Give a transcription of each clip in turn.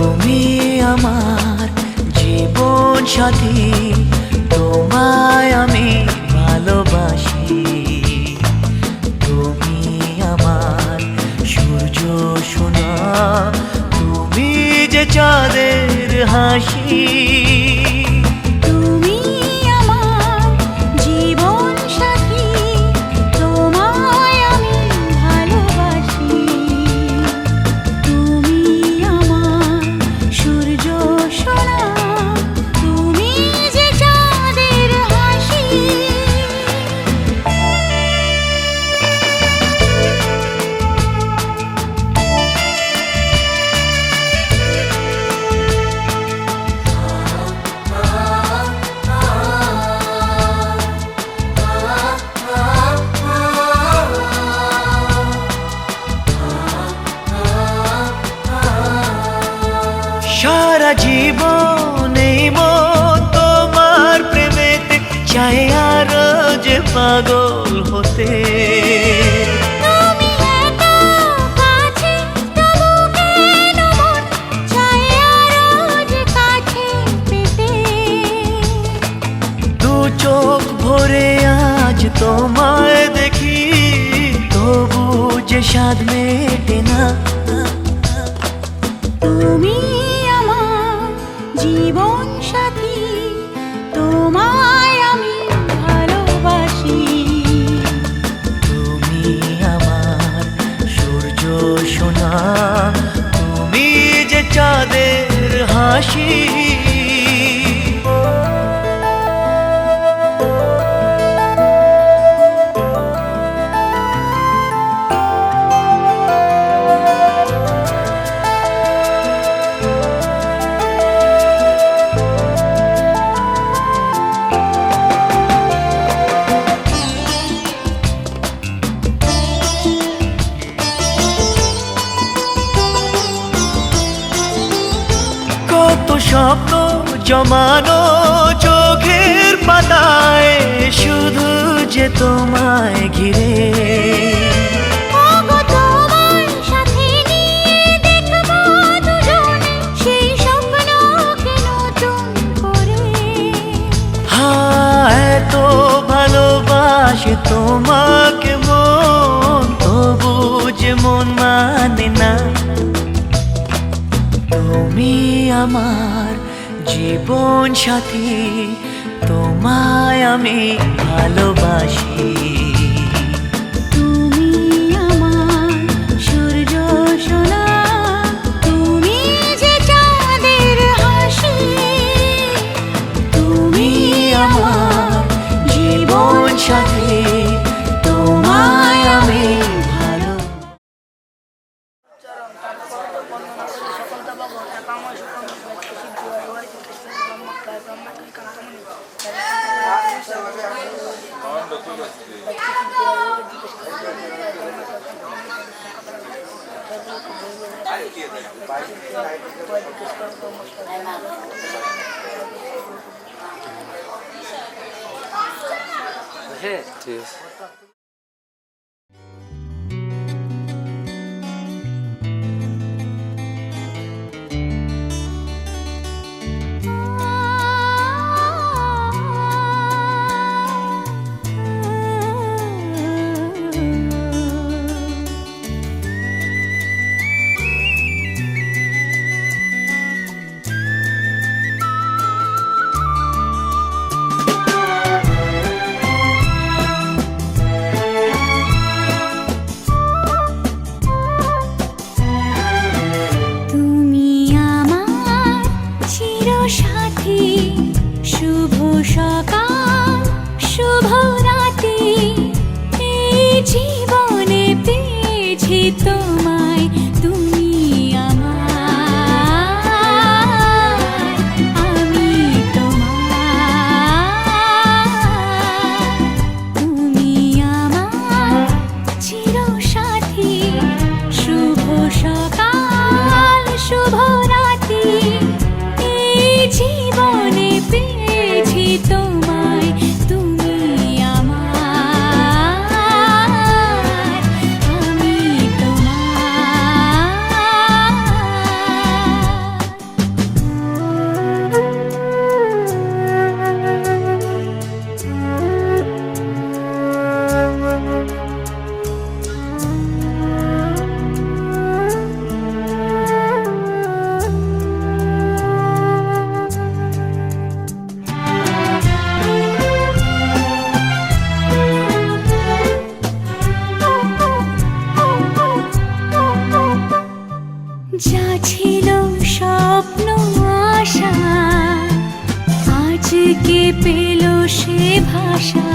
তুমি আমার জীবন সাথী, তোমায় আমি ভালোবাসি। তুমি আমার সূর্য সোনা, তুমি যে চাঁদের হাসি। সারা জীবন এই মন তোমার প্রেমেতে চাই আরো যে পাগল হতে। দু চোখ ভরে আজ তোমায় দেখি, তবু যে স্বাদ মেটে না। তুমি জীবন সাথী, তোমায় আমি ভালোবাসি। তুমি আমার সূর্য সোনা, তুমি যে চাঁদের হাসি। কত স্বপ্ন জমানো চোখের পাতায়, শুধু যে তোমায় ঘিরে। এত ভালোবাসে তোমাকে মন, তবু যে মন মানে না। তুমি আমার জীবন সাথী, তোমায় আমি ভালোবাসি। তুমি আমার সূর্য সোনা, তুমি যে চাঁদের হাসি। তুমি আমার জীবন সাথী, তোমায় আমি ভালো। হ্যাঁ ঠিক আছে। যা ছিল স্বপ্ন আশা আজকে পেল সে ভাষা।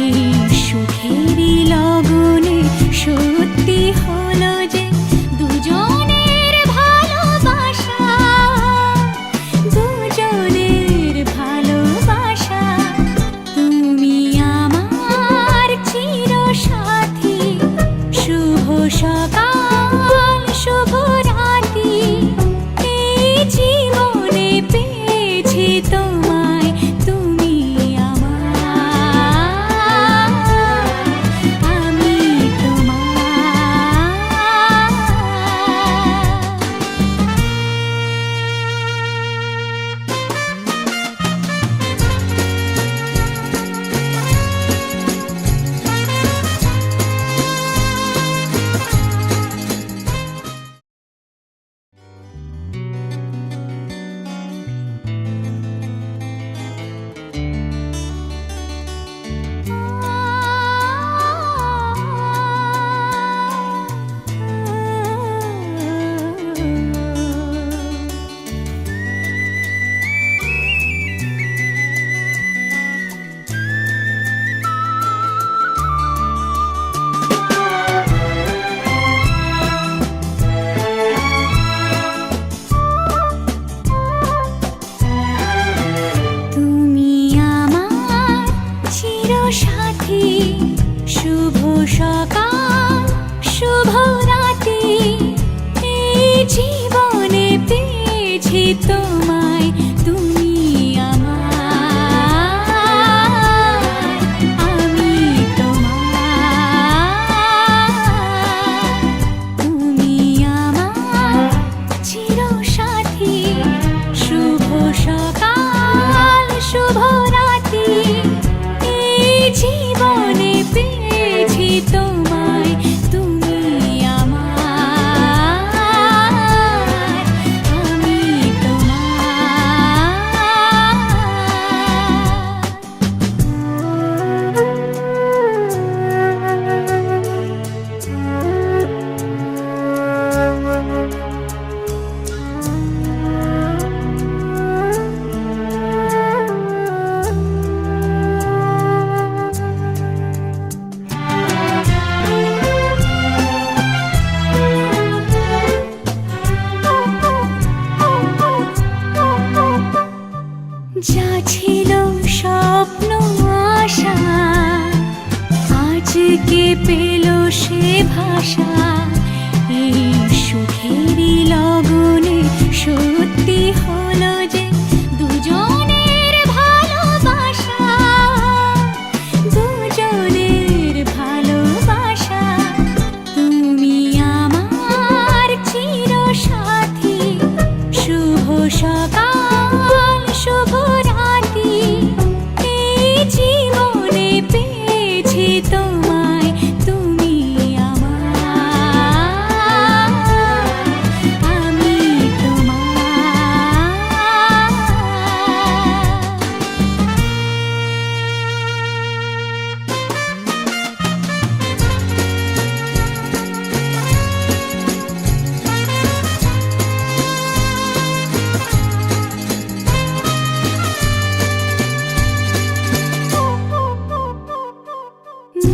এই সুখেরই লগনে সত্যি হলো যে দুজনের ভালোবাসা, দুজনের ভালোবাসা। তুমি আমার চিরসাথী, শুভ সকাল শুভ রাতি। এই জীবনে পেয়েছি তোমায়, তুমি আমার, আমি সাথী, শুভ সকাল শুভ রাতি। এই জীবনে পেয়েছি তোমায়, তুমি আমার, আমি তোমার। তুমি আমার চিরসাথী, শুভ সকাল শুভ রাতি। জীবনে পেয়েছি তোমায়, তুমি আমার, আমি যা ছিল স্বপ্ন আশা আজকে পেল সে ভাষা। এই সুখেরই লগনে সত্যি হলো যে দুজনের ভালোবাসা, দুজনের ভালোবাসা। তুমি আমার চিরসাথী, শুভ সকাল শুভ রাতি। এই জীবনে পেয়েছি তোমায়, তুমি আমার, আমি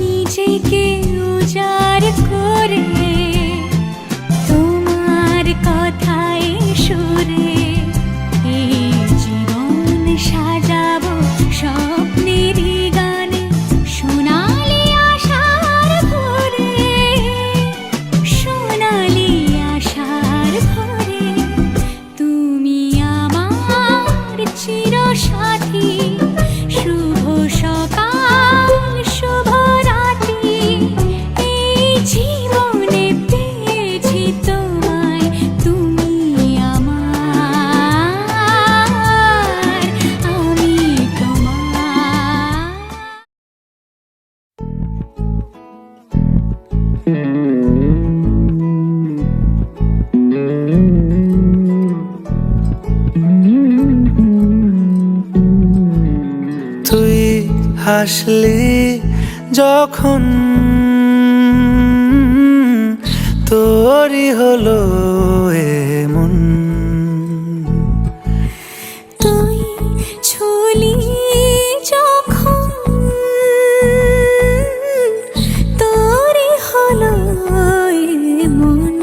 নিজেকে উজাড় করে তোমার কথায় সুরে এই জীবন সাজাবো স্বপ্নেরই গানে। সোনালি আশার ভোরে, সোনালি আশার ভোরে। তুমি আমার চিরসাথী, শুভ সকাল শুভ রাতি। এই জীবনে পেয়েছি তোমায়, তুমি আমার, আমি তোমার। তুই হাসলি যখন তোরই হলো এমন। তুই ছুলি যখন তোরই হলো এমন।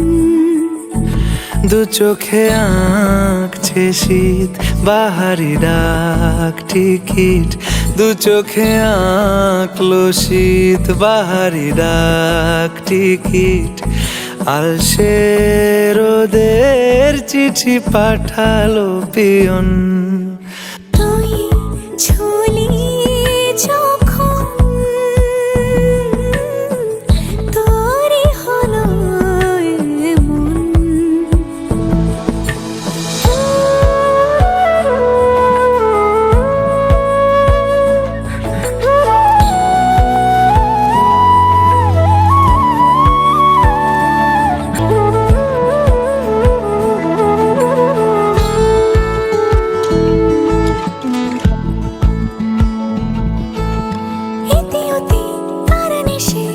দু চোখে আঁকছে শীত বাহারি ডাক টিকিট, দু চোখে আঁকলো শীত বাহারি ডাক টিকিট। আলসে রোদের চিঠি পাঠালো পিয়ন। তুই ছুলি যখন তোরই হলো এমন। ইতি অতি কারণে সে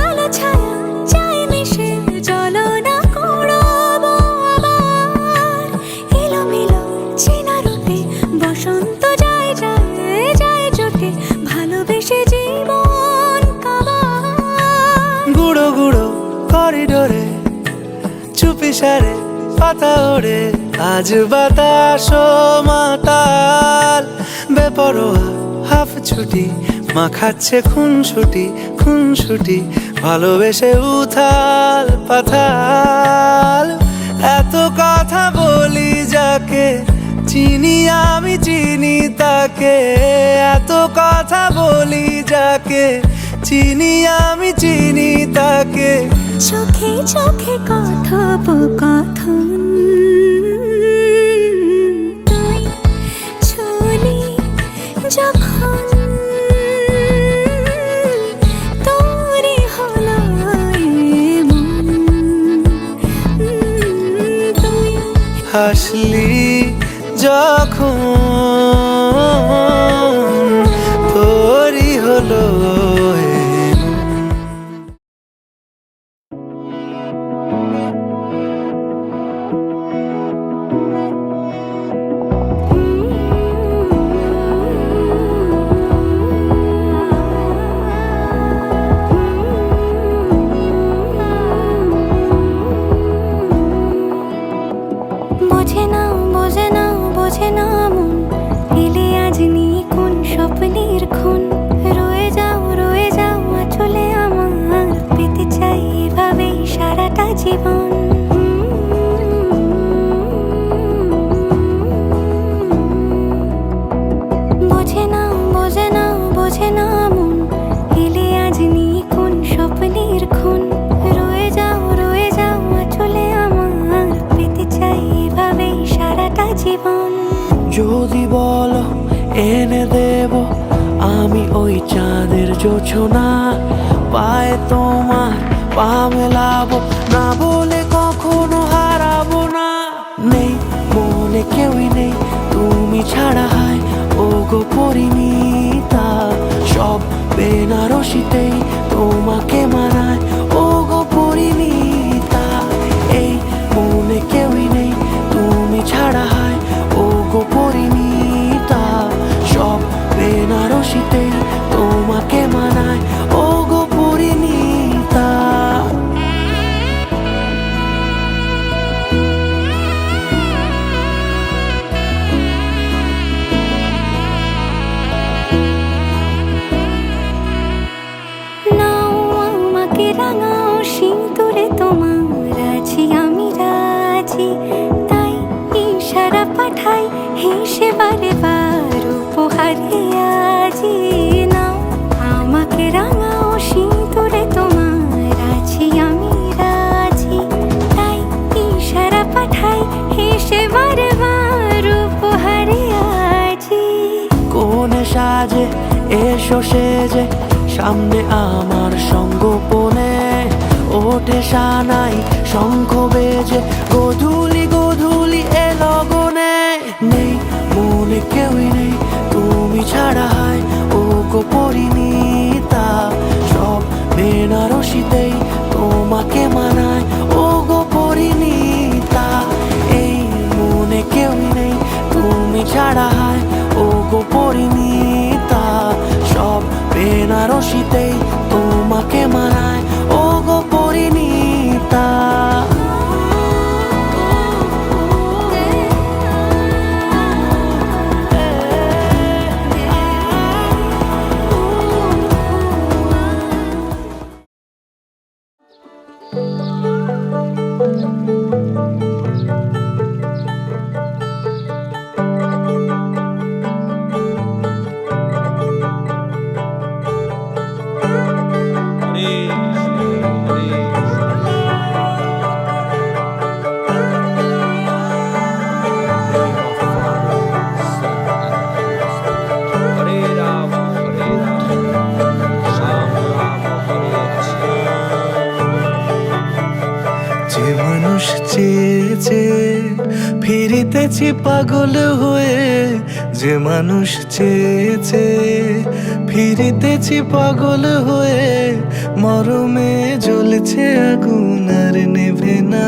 আলো ছায়া যায় মিশে, চলো না কুড়াবো আবার এলোমেলো চেনা রূপে। বসন্ত যায় যায় যায় জোটে, ভালোবেসে জীবন কাবার। গুঁড়ো গুঁড়ো করিডোরে চুপি সারে পাতা ওড়ে, আজ বাতাস মাতাল বেপরোয়া হাফ ছুটি। মাখাচ্ছে খুনসুটি খুনসুটি, ভালোবেসে উথাল পাথাল। এত কথা বলি যাকে চিনি আমি চিনি তাকে, এত কথা বলি যাকে চিনি আমি চিনি তাকে। চোখে চোখে কথোপকথন, তুই ছুলি যখন তোরই হলো এমন। তুই হাসলি যখন তোরই হলো এমন। বোঝে না বোঝে না বোঝে না মন, এলে আজ নিয়ে কোন স্বপ্নের খুন। রয়ে যাও চলে আমার, পেতে চাই এভাবেই সারাটা জীবন। বোঝে না বোঝে না বোঝে না মন, এলে আজ নিয়ে কোন স্বপ্নের খুন। রয়ে যাও চলে আমার, পেতে চাই এভাবেই সারাটা জীবন। যদি বলো এনে দেব আমি ওই চাঁদের জোছনা, পায়ে তোমার পা মেলাবো, না বলে কখনো হারাবো না। নেই মনে কেউই নেই তুমি ছাড়া, হায় ও গো পরিণীতা। সব বেনারসিতেই তোমাকে মানায় ও গো পরিণীতা। এই মনে কেউই নেই তুমি ছাড়া, হায় ও গো পরিণীতা। সব বেনারসিতেই তোমাকে মানায় ও গো পরিণীতা। নাও আমাকে রাঙাও সিঁদুরে তোমার, আছি আমি রাজি। তাই ইশারা পাঠাই হেসে বারে বার উপহারে আজি। নাও আমাকে রাঙাও সিঁদুরে তোমার, আছি আমি রাজি। তাই ইশারা পাঠাই হেসে বারে বার উপহারে আজি। কোনে সাজে এসো সেজে সামনে আমার সঙ্গোপনে, ওঠে সানাই শঙ্খ বেজে গধূলি গধূলি এ লগনে। নেই মনে কেউই নেই তুমি ছাড়া, হায় ও গো পরিণীতা। সব বেনারসিতেই তোমাকে মানা বেনারসিতেই তোমাকে মানায় ও গো পরিণীতা। যে মানুষ চেয়েছে ফিরিতেছি পাগল হয়ে, যে মানুষ চেয়েছে ফিরিতেছি পাগল হয়ে, মরমে জ্বলছে আগুন আর নেভে না।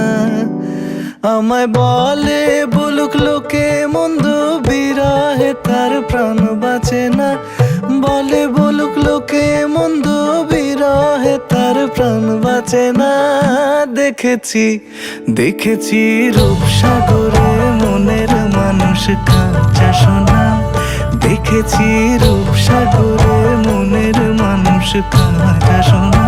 আমায় বলে বলুক লোকে মন্দ, বিরহে তার প্রাণ বাঁচে না। বলে বলুক লোকে মন্দ, বিরহে তার প্রাণ বাঁচে না। দেখেছি দেখেছি রূপসাগরে মনের মানুষ কাঁচা সোনা। দেখেছি রূপসাগরে মনের মানুষ কাঁচা সোনা।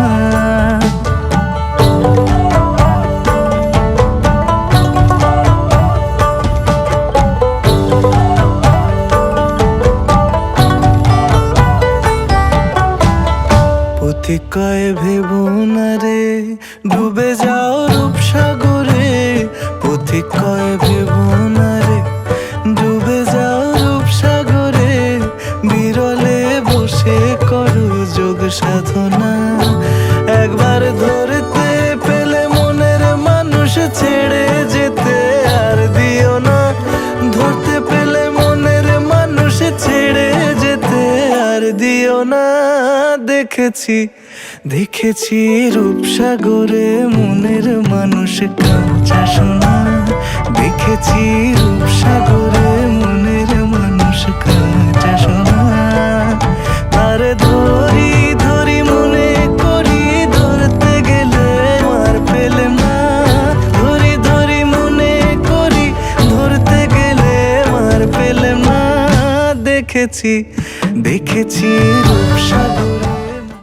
পথিক কয় ভেবো না রে ডুবে যাও রূপসাগরে। পথিক কয় ভেবো না রে ডুবে যাও রূপসাগরে। বিরলে বসে করো যোগ সাধনা। একবার ধরতে পেলে মনের মানুষ ছেড়ে যেতে আর দিও না। ধরতে পেলে মনের মানুষ ছেড়ে যেতে আর দিও না। দেখেছি দেখেছি রূপসাগরে মনের মানুষ কাঁচা সোনা। দেখেছি রূপসাগরে মনের মানুষ কাঁচা সোনা। আর ধরি ধরি মনে করি ধরতে গেলে আর পেলে না। ধরি ধরি মনে করি ধরতে গেলে আর পেলে না। দেখেছি দেখেছি রূপসাগর